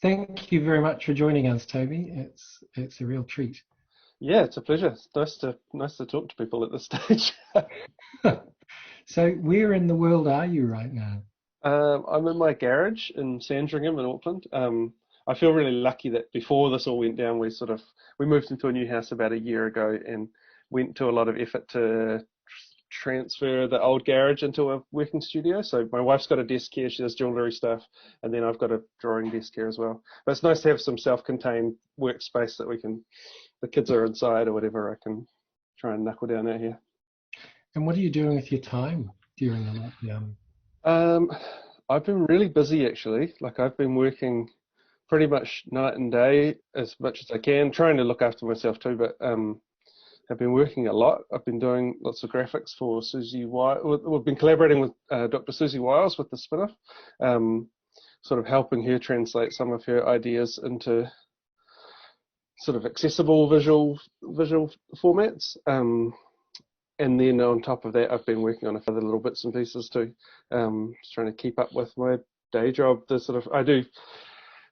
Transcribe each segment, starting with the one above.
Thank you very much for joining us, Toby. It's a real treat. Yeah, it's a pleasure. It's nice to talk to people at this stage. So, where in the world are you right now? I'm in my garage in Sandringham in Auckland. I feel really lucky that before this all went down, we moved into a new house about a year ago and went to a lot of effort to transfer the old garage into a working studio. So my wife's got a desk here, she does jewellery stuff, and then I've got a drawing desk here as well. But it's nice to have some self-contained workspace that the kids are inside or whatever, I can try and knuckle down out here. And what are you doing with your time during the lockdown? Um, I've been really busy actually. Like I've been working pretty much night and day as much as I can, trying to look after myself too, but I've been working a lot. I've been doing lots of graphics for Siouxsie Wiles. We've been collaborating with Dr Siouxsie Wiles with the spin-off, um, sort of helping her translate some of her ideas into sort of accessible visual formats. And then on top of that, I've been working on a few other little bits and pieces too, just trying to keep up with my day job. I do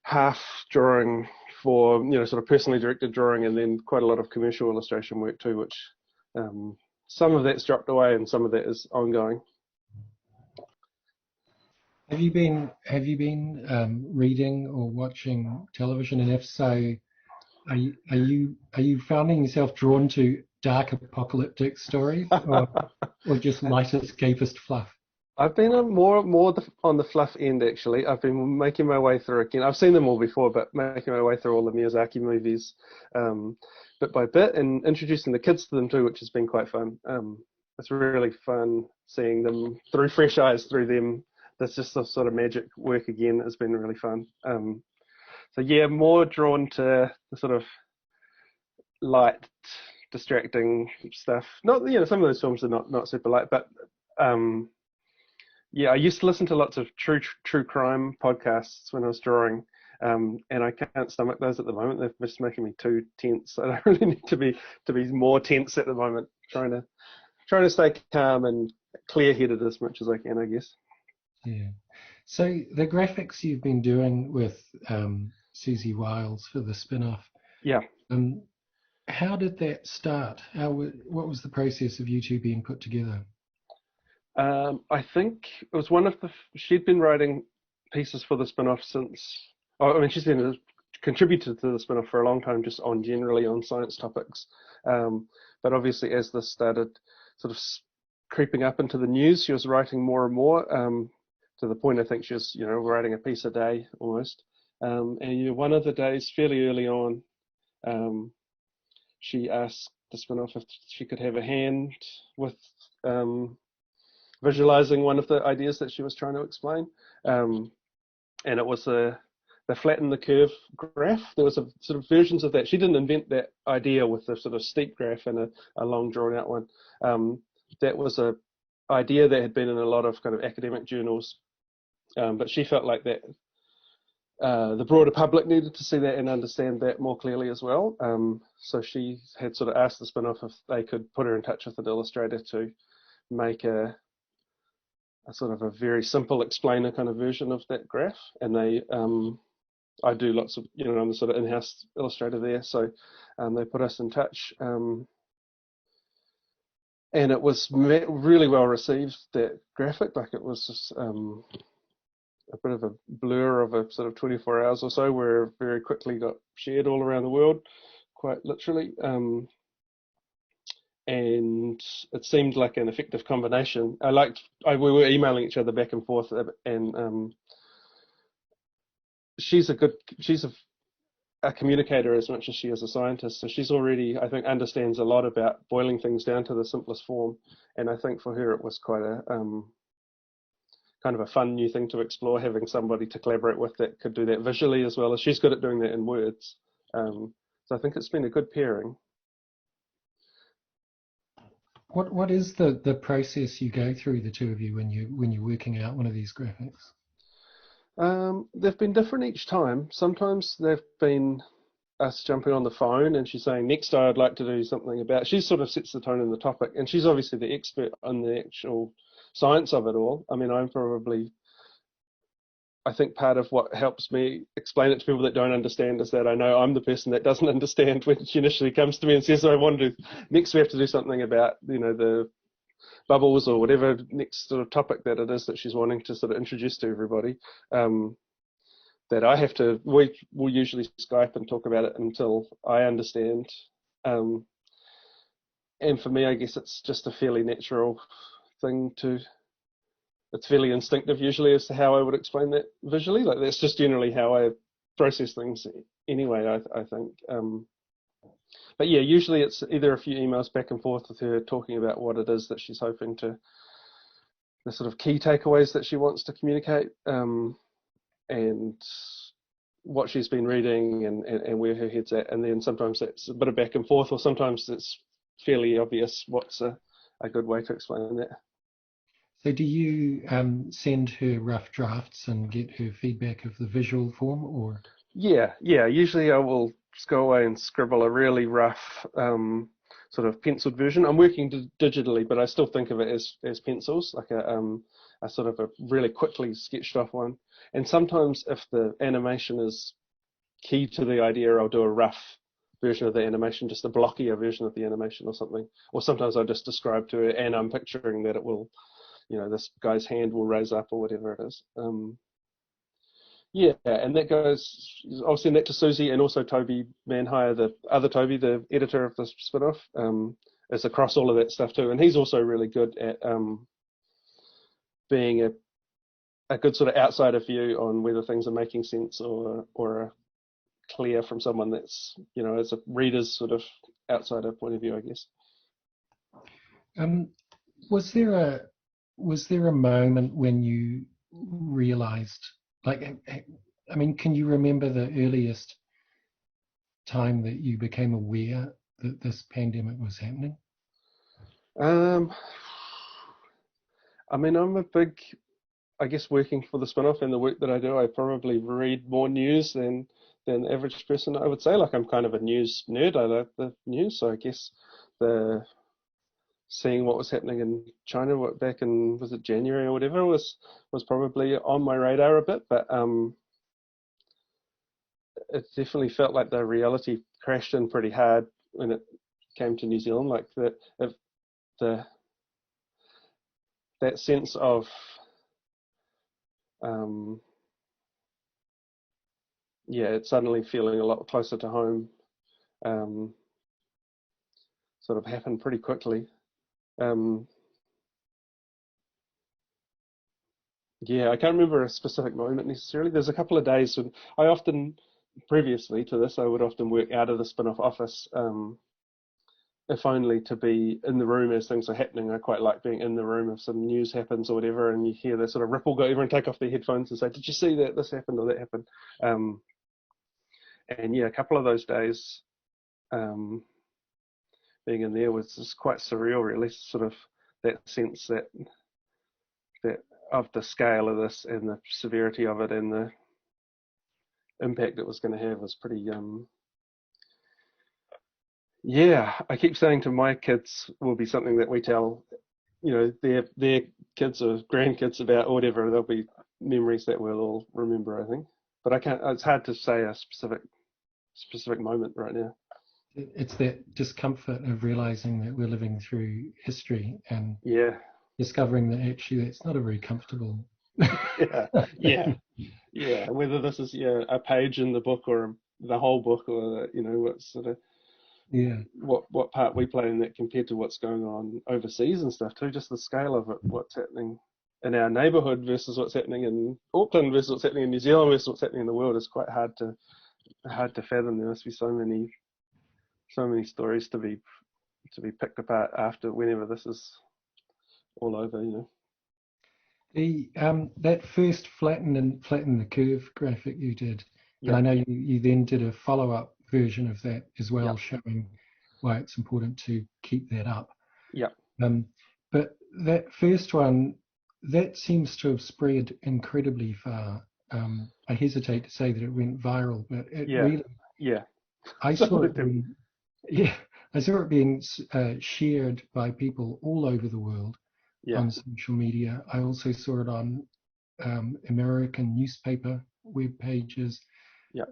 half drawing for sort of personally directed drawing, and then quite a lot of commercial illustration work too, which some of that's dropped away and some of that is ongoing. Have you been reading or watching television? And if so, are you finding yourself drawn to dark apocalyptic stories or just light escapist fluff? I've been on the fluff end actually. I've been making my way through again. I've seen them all before, but making my way through all the Miyazaki movies, bit by bit, and introducing the kids to them too, which has been quite fun. It's really fun seeing them through fresh eyes through them. That's just the sort of magic work again. It's been really fun. So yeah, more drawn to the sort of light, distracting stuff. Not some of those films are not super light, but yeah, I used to listen to lots of true crime podcasts when I was drawing, and I can't stomach those at the moment. They're just making me too tense. I don't really need to be more tense at the moment. Trying to stay calm and clear-headed as much as I can, I guess. Yeah. So the graphics you've been doing with Siouxsie Wiles for the spin-off, Yeah. um, how did that start? What was the process of you two being put together? I think it was she'd been writing pieces for the spin-off since, oh, I mean, she's been a contributor to the spin-off for a long time, just generally on science topics. But obviously, as this started sort of creeping up into the news, she was writing more and more, to the point I think she was, writing a piece a day almost. And one of the days, fairly early on, she asked the spin-off if she could have a hand with visualizing one of the ideas that she was trying to explain. And it was the flatten the curve graph. There was a sort of versions of that. She didn't invent that idea with the sort of steep graph and a long drawn out one. That was a idea that had been in a lot of kind of academic journals, but she felt like that the broader public needed to see that and understand that more clearly as well. So she had sort of asked the spin-off if they could put her in touch with an illustrator to make a sort of a very simple explainer kind of version of that graph. And I do lots of, I'm the sort of in-house illustrator there, so they put us in touch. And it was really well received, that graphic. Like it was just a bit of a blur of a sort of 24 hours or so, where it very quickly got shared all around the world, quite literally. And it seemed like an effective combination. We were emailing each other back and forth, and she's a communicator as much as she is a scientist. So she's already, I think, understands a lot about boiling things down to the simplest form. And I think for her it was quite a kind of a fun new thing to explore, having somebody to collaborate with that could do that visually as well as she's good at doing that in words. So I think it's been a good pairing. What is the process you go through, the two of you, when you're working out one of these graphics? They've been different each time. Sometimes they've been us jumping on the phone and she's saying, next day I'd like to do something about. She sort of sets the tone in the topic, and she's obviously the expert on the actual science of it all. I mean, I think part of what helps me explain it to people that don't understand is that I know I'm the person that doesn't understand when she initially comes to me and says, I want to, next we have to do something about, the bubbles or whatever next sort of topic that it is that she's wanting to sort of introduce to everybody. That I have to, we'll usually Skype and talk about it until I understand. And for me, I guess it's just a fairly natural thing it's fairly instinctive usually as to how I would explain that visually. Like that's just generally how I process things anyway, I think. But yeah, usually it's either a few emails back and forth with her talking about what it is that she's hoping to, the sort of key takeaways that she wants to communicate, and what she's been reading and where her head's at. And then sometimes that's a bit of back and forth, or sometimes it's fairly obvious what's a good way to explain that. So do you send her rough drafts and get her feedback of the visual form, or? Yeah. Usually I will just go away and scribble a really rough sort of penciled version. I'm working digitally, but I still think of it as pencils, like a sort of a really quickly sketched off one. And sometimes if the animation is key to the idea, I'll do a rough version of the animation, just a blockier version of the animation or something. Or sometimes I'll just describe to her, and I'm picturing that it will, this guy's hand will raise up or whatever it is. Yeah, and that goes, I'll send that to Siouxsie, and also Toby Manhire, the other Toby, the editor of the spin-off, is across all of that stuff too. And he's also really good at being a good sort of outsider view on whether things are making sense or are clear from someone that's, as a reader's sort of outsider point of view, I guess. Was there a moment when you realized, can you remember the earliest time that you became aware that this pandemic was happening? I'm a big, I guess, working for the spin-off and the work that I do, I probably read more news than the average person, I would say. Like, I'm kind of a news nerd. I like the news, so I guess seeing what was happening in China back in, was it January or whatever, was probably on my radar a bit, but it definitely felt like the reality crashed in pretty hard when it came to New Zealand. Like that sense of it's suddenly feeling a lot closer to home, sort of happened pretty quickly. I can't remember a specific moment necessarily. There's a couple of days when I often, previously to this, I would often work out of the spin-off office, if only to be in the room as things are happening. I quite like being in the room if some news happens or whatever, and you hear the sort of ripple go, everyone take off their headphones and say, did you see that this happened or that happened? A couple of those days being in there was just quite surreal, really, sort of that sense that of the scale of this and the severity of it and the impact it was going to have was pretty I keep saying to my kids, will be something that we tell their kids or grandkids about or whatever. There'll be memories that we'll all remember, I think, but it's hard to say a specific moment right now. It's that discomfort of realizing that we're living through history and discovering that actually that's not a very comfortable. Whether this is a page in the book or the whole book, or what sort of what part we play in that compared to what's going on overseas and stuff too. Just the scale of it, what's happening in our neighbourhood versus what's happening in Auckland versus what's happening in New Zealand versus what's happening in the world is quite hard to fathom. There must be so many stories to be picked apart after whenever this is all over, The that first flatten the curve graphic you did, and I know you then did a follow-up version of that as well, showing why it's important to keep that up. But that first one, that seems to have spread incredibly far. I hesitate to say that it went viral, but it really. I saw it being, I saw it being shared by people all over the world on social media. I also saw it on American newspaper web pages, Yeah.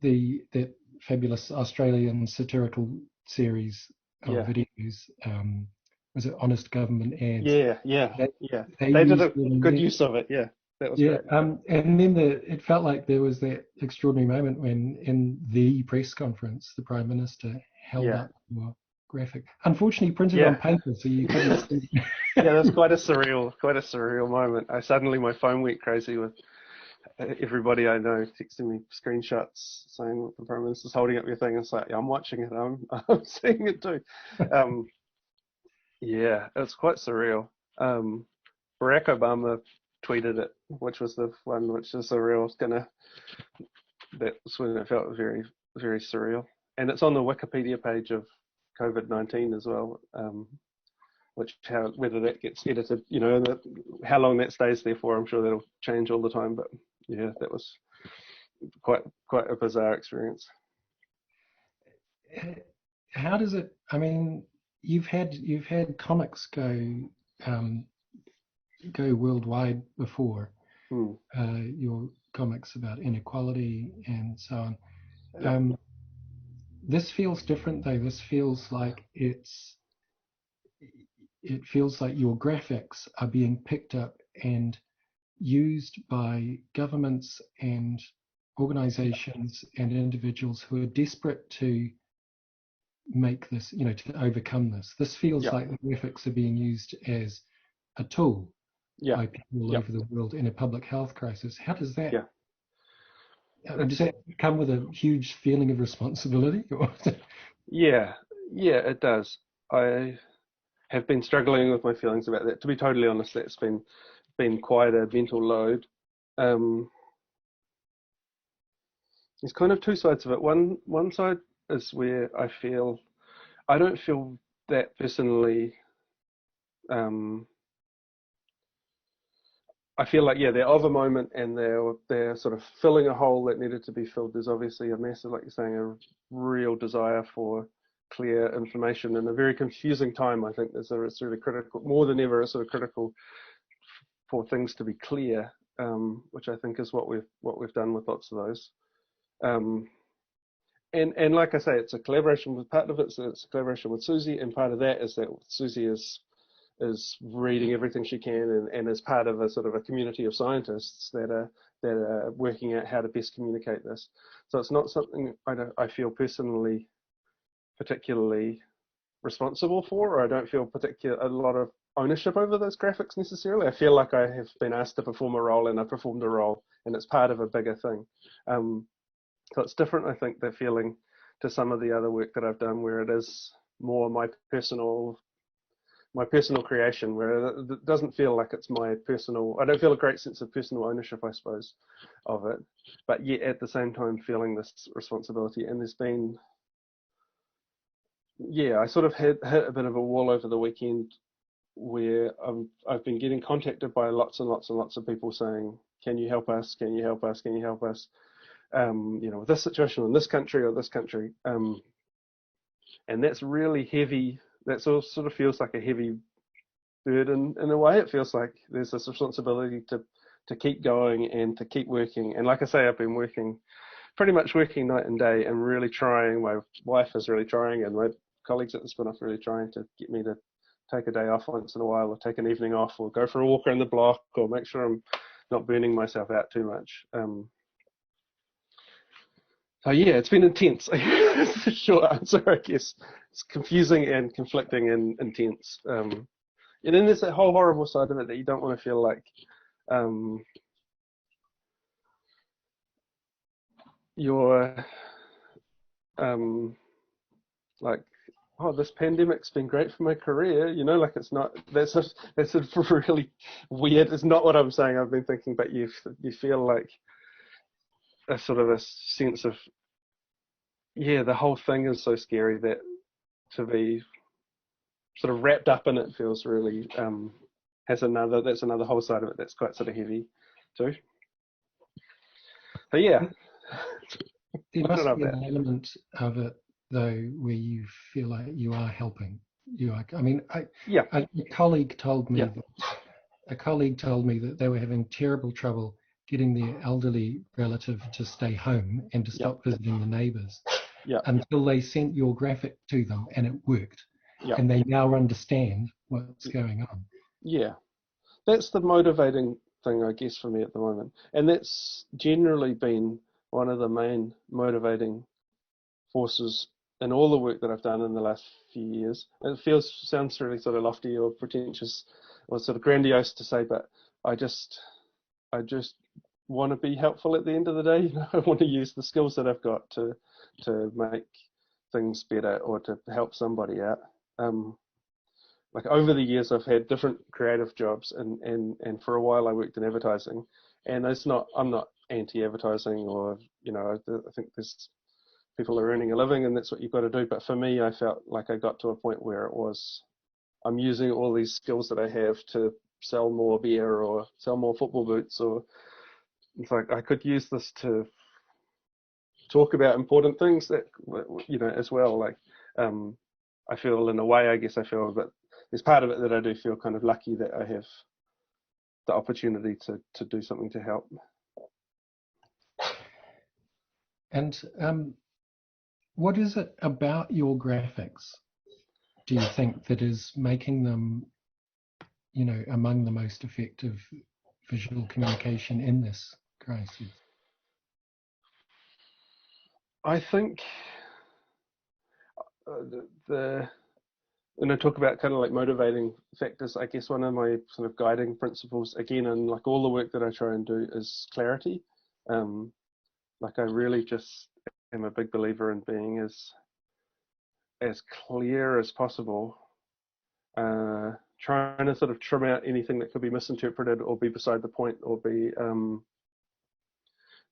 That fabulous Australian satirical series of Yeah. videos. Was it Honest Government Ads? Yeah. They They did used a it in good there. use of it. Yeah, that was Yeah, great. and then it felt like there was that extraordinary moment when, in the press conference, the Prime Minister held Yeah. up your graphic. Unfortunately, printed on Yeah. paper, so you couldn't see. Yeah, that's quite a surreal moment. Suddenly my phone went crazy with everybody I know texting me screenshots saying the Prime Minister's holding up your thing. It's like, yeah, I'm watching it. I'm seeing it too. Um, yeah, it's quite surreal. Um, Barack Obama tweeted it, which was the one which is surreal. That's when it felt very, very surreal. And it's on the Wikipedia page of COVID-19 as well. Whether that gets edited, how long that stays there for, I'm sure that'll change all the time. But yeah, that was quite a bizarre experience. How does it? I mean, you've had comics go worldwide before. Hmm. Your comics about inequality and so on. Yeah. This feels different though. This feels like it feels like your graphics are being picked up and used by governments and organizations and individuals who are desperate to make this, to overcome this. This feels Yeah. like the graphics are being used as a tool Yeah. by people all Yeah. over the world in a public health crisis. How does that, Yeah. does It's that come with a huge feeling of responsibility? yeah. Yeah. It does. I have been struggling with my feelings about that. To be totally honest, that's been quite a mental load. Um, there's kind of two sides of it. One side is where I don't feel that personally. Um, I feel like, yeah, they're of a moment and they're sort of filling a hole that needed to be filled. There's obviously a massive, like you're saying, a real desire for clear information in a very confusing time. I think it's really critical, more than ever. It's sort of critical for things to be clear, which I think is what we've done with lots of those. Um, and like I say, it's a collaboration with part of it. So it's a collaboration with Siouxsie, and part of that is that Siouxsie is reading everything she can and is part of a sort of a community of scientists that are working out how to best communicate this. So it's not something I feel personally particularly responsible for, or I don't feel a lot of ownership over those graphics necessarily. I feel like I have been asked to perform a role and I performed a role and it's part of a bigger thing. So it's different, I think, the feeling to some of the other work that I've done where it is more my personal creation, where it doesn't feel like it's my personal. I don't feel a great sense of personal ownership, I suppose, of it, but yet at the same time feeling this responsibility. And there's been, yeah, I sort of hit a bit of a wall over the weekend where I've been getting contacted by lots and lots and lots of people saying, "Can you help us? Can you help us? Can you help us?" With this situation in this country or this country, and that's really heavy. That sort of feels like a heavy burden in a way. It feels like there's this responsibility to keep going and to keep working. And like I say, I've been pretty much working night and day and really trying. My wife is really trying, and my colleagues at the spin-off are really trying to get me to take a day off once in a while, or take an evening off, or go for a walk around the block, or make sure I'm not burning myself out too much. So yeah, it's been intense. That's the short answer, I guess. It's confusing and conflicting and intense. And then there's that whole horrible side of it that you don't want to feel like you're like, oh, this pandemic's been great for my career. Like it's not. That's a really weird. It's not what I'm saying. I've been thinking, but you feel like a sort of a sense of, yeah, the whole thing is so scary that to be sort of wrapped up in it feels really that's another whole side of it that's quite sort of heavy too. So yeah, There I don't know must be about an element of it though where you feel like you are helping. I mean, yeah, a colleague told me yeah, that a colleague told me that they were having terrible trouble getting their elderly relative to stay home and to stop visiting the neighbours until they sent your graphic to them and it worked. And they now understand what's going on. Yeah, that's the motivating thing, I guess, for me at the moment. And that's generally been one of the main motivating forces in all the work that I've done in the last few years. It sounds really sort of lofty or pretentious or sort of grandiose to say, but I just want to be helpful at the end of the day. You know, I want to use the skills that I've got to make things better or to help somebody out. Like over the years, I've had different creative jobs, and for a while I worked in advertising. And I'm not anti-advertising, or I think there's people are earning a living, and that's what you've got to do. But for me, I felt like I got to a point where I'm using all these skills that I have to sell more beer or sell more football boots, or it's like I could use this to talk about important things that as well. Like I feel in a way, I guess I feel, but there's part of it that I do feel kind of lucky that I have the opportunity to do something to help. And what is it about your graphics, do you think, that is making them, among the most effective visual communication in this crisis? I think when I talk about kind of like motivating factors, I guess one of my sort of guiding principles, again, in like all the work that I try and do, is clarity. Like I really just am a big believer in being as clear as possible, trying to sort of trim out anything that could be misinterpreted or be beside the point or be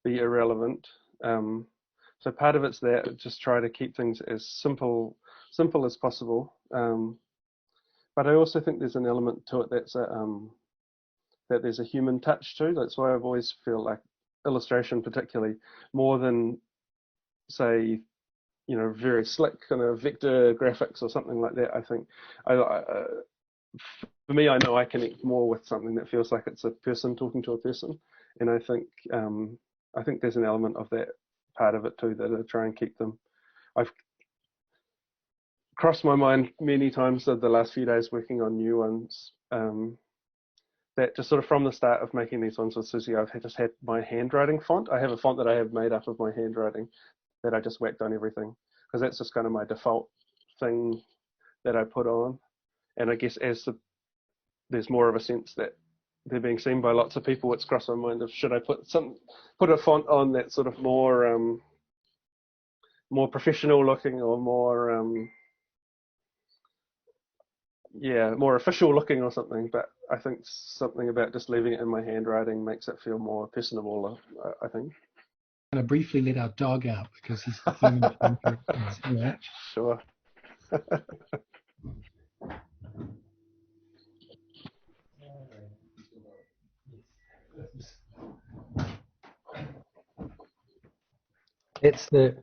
irrelevant. So part of it's that, just try to keep things as simple as possible. But I also think there's an element to it that there's a human touch too. That's why I've always felt like illustration, particularly, more than say, very slick kind of vector graphics or something like that. I think for me, I know I connect more with something that feels like it's a person talking to a person, and I think there's an element of that part of it too that I try and keep them. I've crossed my mind many times over the last few days working on new ones, that just sort of from the start of making these ones with Siouxsie, I've just had my handwriting font. I have a font that I have made up of my handwriting that I just whacked on everything, because that's just kind of my default thing that I put on. And I guess as there's more of a sense that they're being seen by lots of people, it's crossed my mind of, should I put a font on that's sort of more professional looking, or more official looking or something. But I think something about just leaving it in my handwriting makes it feel more personable, I think. I'm going to briefly let our dog out because he's performing the Sure. That's the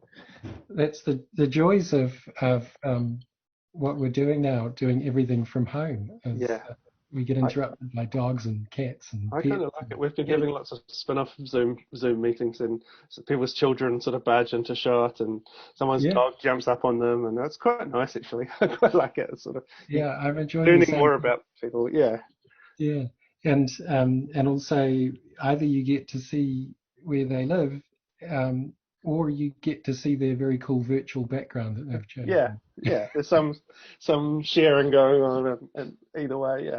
joys of what we're doing now, doing everything from home. We get interrupted by dogs and cats and I kind of like it. We've been having lots of spin-off Zoom meetings, and people's children sort of barge into shot, and someone's dog jumps up on them, and that's quite nice actually. I quite like it. It's sort of I'm enjoying learning more about people. And also either you get to see where they live, or you get to see their very cool virtual background that they've chosen. There's some sharing going on, and either way,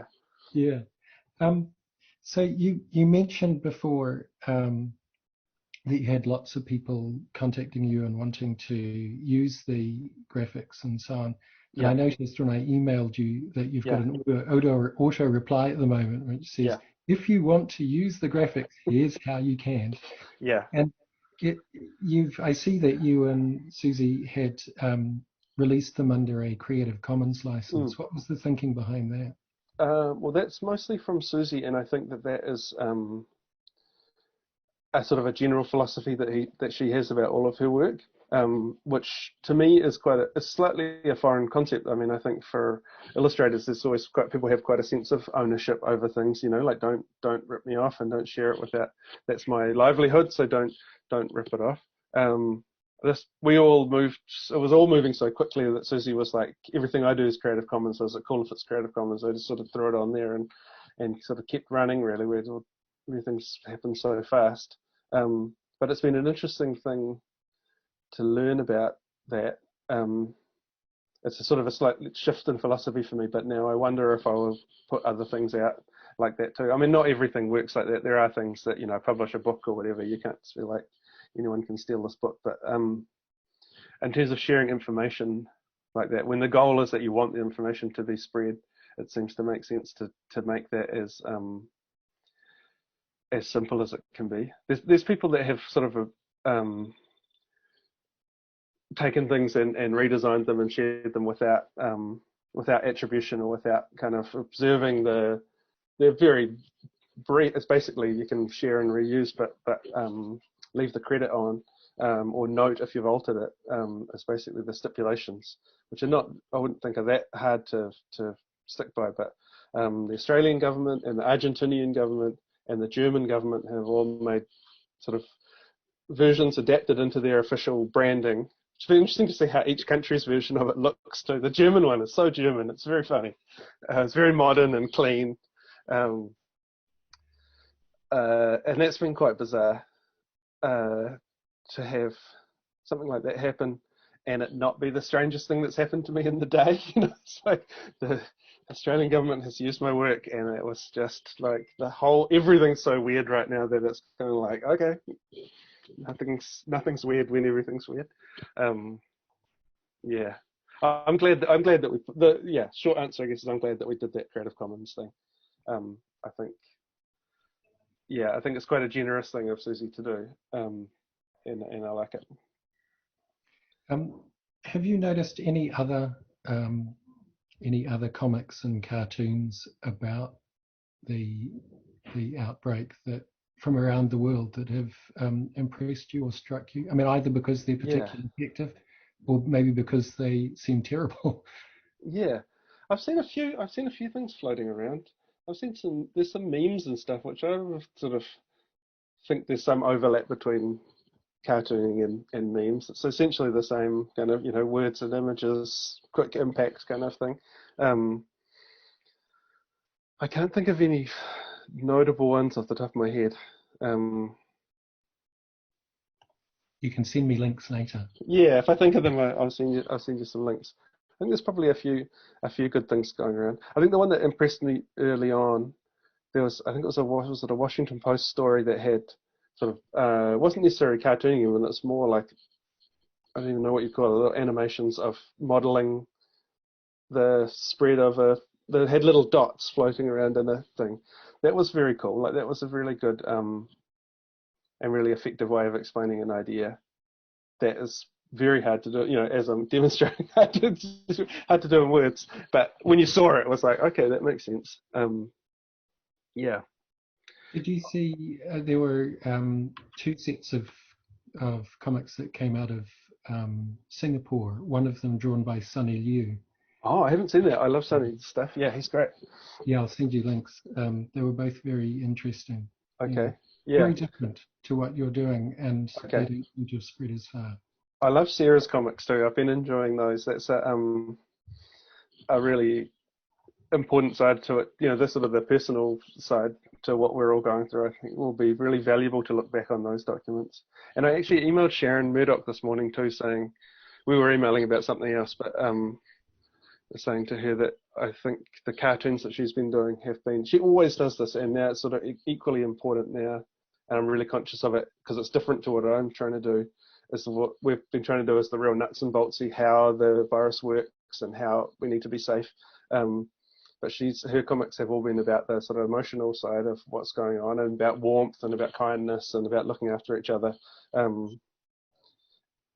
So you mentioned before that you had lots of people contacting you and wanting to use the graphics and so on. And I noticed when I emailed you that you've got an auto reply at the moment, which says, if you want to use the graphics, here's how you can. And I see that you and Siouxsie had released them under a Creative Commons license. What was the thinking behind that? Well, that's mostly from Siouxsie, and I think that is a sort of a general philosophy that she has about all of her work. which to me is it's slightly a foreign concept. I mean, I think for illustrators, there's always people have quite a sense of ownership over things, like don't rip me off and don't share it without, that's my livelihood, so don't rip it off. We all moved, it was all moving so quickly that Siouxsie was like, everything I do is Creative Commons, so is it cool if it's Creative Commons? I just sort of threw it on there and sort of kept running, really, where everything's happened so fast. But it's been an interesting thing to learn about that. It's a sort of a slight shift in philosophy for me, but now I wonder if I will put other things out like that too. I mean, not everything works like that. There are things that, publish a book or whatever, you can't feel like anyone can steal this book, but in terms of sharing information like that, when the goal is that you want the information to be spread, it seems to make sense to make that as simple as it can be. There's people that have sort of taken things and redesigned them and shared them without attribution or without kind of observing they're very brief. It's basically you can share and reuse, but leave the credit on, or note if you've altered it. It's basically the stipulations, which are not, I wouldn't think are that hard to stick by, but the Australian government and the Argentinian government and the German government have all made sort of versions adapted into their official branding. It's been interesting to see how each country's version of it looks too. The German one is so German, it's very funny. It's very modern and clean. And that's been quite bizarre to have something like that happen and it not be the strangest thing that's happened to me in the day. It's like the Australian government has used my work and it was just like everything's so weird right now that it's kind of like, okay, nothing's weird when everything's weird. Yeah, I'm glad that we short answer I guess is I'm glad that we did that Creative Commons thing. I think it's quite a generous thing of Siouxsie to do, and I like it. Have you noticed any other comics and cartoons about the outbreak that from around the world that have impressed you or struck you? I mean, either because they're particularly effective, or maybe because they seem terrible. Yeah, I've seen a few things floating around. There's some memes and stuff which I sort of think there's some overlap between cartooning and memes. It's essentially the same kind of, words and images, quick impact kind of thing. I can't think of any notable ones off the top of my head. You can send me links later. Yeah, if I think of them, I'll send you some links. I think there's probably a few good things going around. I think the one that impressed me early on, was a Washington Post story that had sort of it wasn't necessarily cartooning even, it's more like, I don't even know what you call it, little animations of modeling the spread of that had little dots floating around in a thing. That was very cool. Like that was a really good and really effective way of explaining an idea that is very hard to do, as I'm demonstrating, hard to do in words. But when you saw it, it was like, okay, that makes sense. Yeah. Did you see there were two sets of comics that came out of Singapore, one of them drawn by Sunny Liu. Oh, I haven't seen that. I love Sunny's stuff. Yeah, he's great. Yeah, I'll send you links. They were both very interesting. Okay. Yeah. Very different to what you're doing, and they don't just spread as far. I love Sarah's comics too. I've been enjoying those. That's a really important side to it. This sort of the personal side to what we're all going through. I think will be really valuable to look back on those documents. And I actually emailed Sharon Murdoch this morning too, saying we were emailing about something else, but saying to her that I think the cartoons that she's been doing she always does this, and now it's sort of equally important now, and I'm really conscious of it because it's different to what I'm trying to do. Is what we've been trying to do is the real nuts and boltsy, how the virus works and how we need to be safe. But her comics have all been about the sort of emotional side of what's going on, and about warmth and about kindness and about looking after each other. And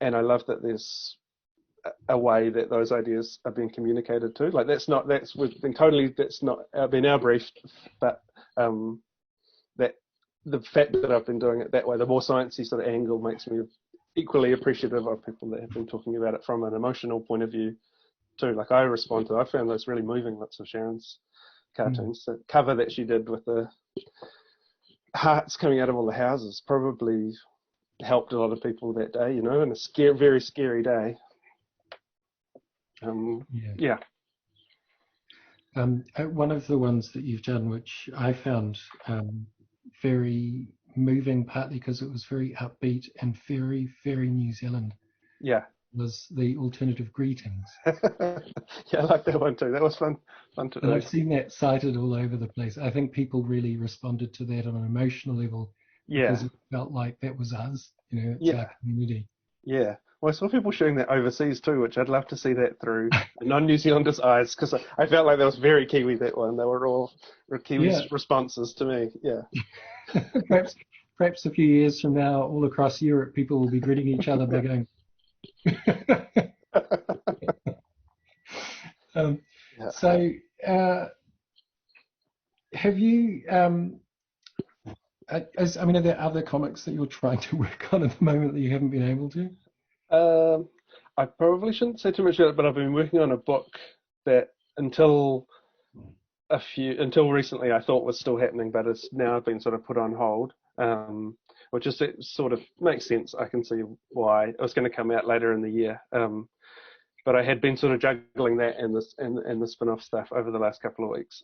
I love that there's a way that those ideas are being communicated to. Like that's not been our brief, but that the fact that I've been doing it that way, the more sciencey sort of angle makes me equally appreciative of people that have been talking about it from an emotional point of view too. Like I found those really moving, lots of Sharon's cartoons. The cover that she did with the hearts coming out of all the houses probably helped a lot of people that day, in a very scary day. Yeah. One of the ones that you've done, which I found very moving, partly because it was very upbeat and very, very New Zealand. Yeah. Was the alternative greetings. Yeah, I like that one too. That was fun to do. And I've seen that cited all over the place. I think people really responded to that on an emotional level because it felt like that was us, it's our community. Yeah. Well, I saw people sharing that overseas too, which I'd love to see that through a non-New Zealander's eyes, because I felt like that was very Kiwi, that one. They were all Kiwi's responses to me. Yeah. Perhaps a few years from now, all across Europe, people will be greeting each other by going. So, have you? Are there other comics that you're trying to work on at the moment that you haven't been able to? I probably shouldn't say too much about it, but I've been working on a book that until recently I thought was still happening, but it's now been sort of put on hold. Which is, it sort of makes sense. I can see why. It was going to come out later in the year, but I had been sort of juggling that and the spin-off stuff over the last couple of weeks,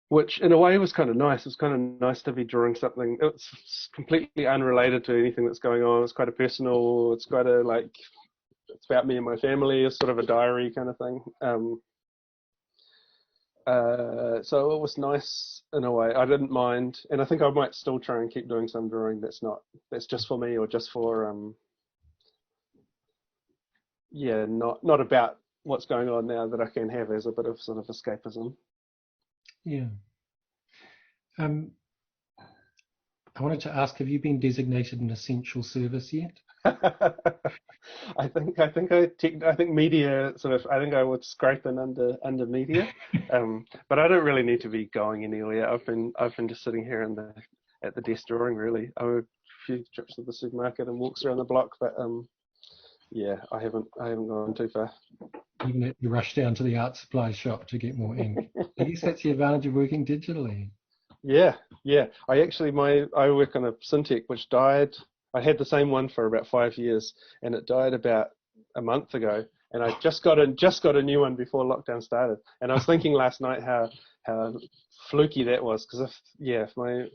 which in a way was kind of nice. It was kind of nice to be drawing something. It's completely unrelated to anything that's going on. It's quite a personal. It's quite it's about me and my family. It's sort of a diary kind of thing. So it was nice in a way. I didn't mind, and I think I might still try and keep doing some drawing that's just for me, or just for not about what's going on now, that I can have as a bit of sort of escapism. Yeah. I wanted to ask, have you been designated an essential service yet? I think media sort of. I think I would scrape in under media, but I don't really need to be going anywhere. I've been just sitting here at the desk drawing. Really, I would a few trips to the supermarket and walks around the block, but I haven't gone too far. Even if you rush down to the art supply shop to get more ink. I guess that's the advantage of working digitally. Yeah. I work on a Syntec which died. I had the same one for about 5 years, and it died about a month ago. And I just got a new one before lockdown started. And I was thinking last night how fluky that was, because if my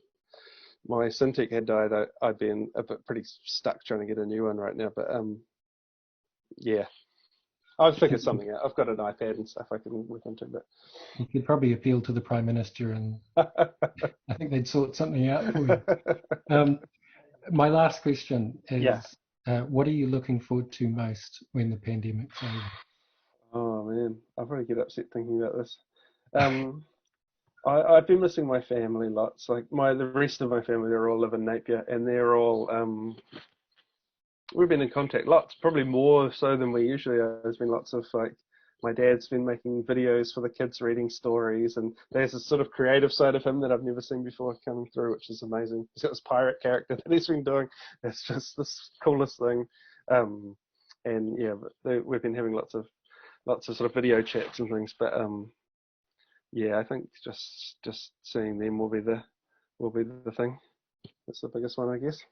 Syntec had died, I'd been a bit pretty stuck trying to get a new one right now. But I've figured something out. I've got an iPad and stuff I can work into, but you could probably appeal to the Prime Minister, and I think they'd sort something out for you. My last question is, what are you looking forward to most when the pandemic's over? Oh man, I'll probably get upset thinking about this. I've been missing my family lots. Like the rest of my family, they all live in Napier, and they're all we've been in contact lots, probably more so than we usually are. There's been lots of my dad's been making videos for the kids, reading stories, and there's a sort of creative side of him that I've never seen before coming through, which is amazing. He's got this pirate character that he's been doing. It's just this coolest thing. We've been having lots of sort of video chats and things, but I think just seeing them will be the thing. That's the biggest one, I guess.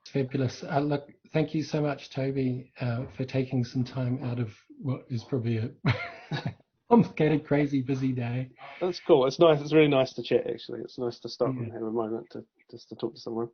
Fabulous. Look, thank you so much, Toby, for taking some time out of what is probably a complicated, crazy, busy day. That's cool. It's nice. It's really nice to chat, actually. It's nice to stop and have a moment to talk to someone.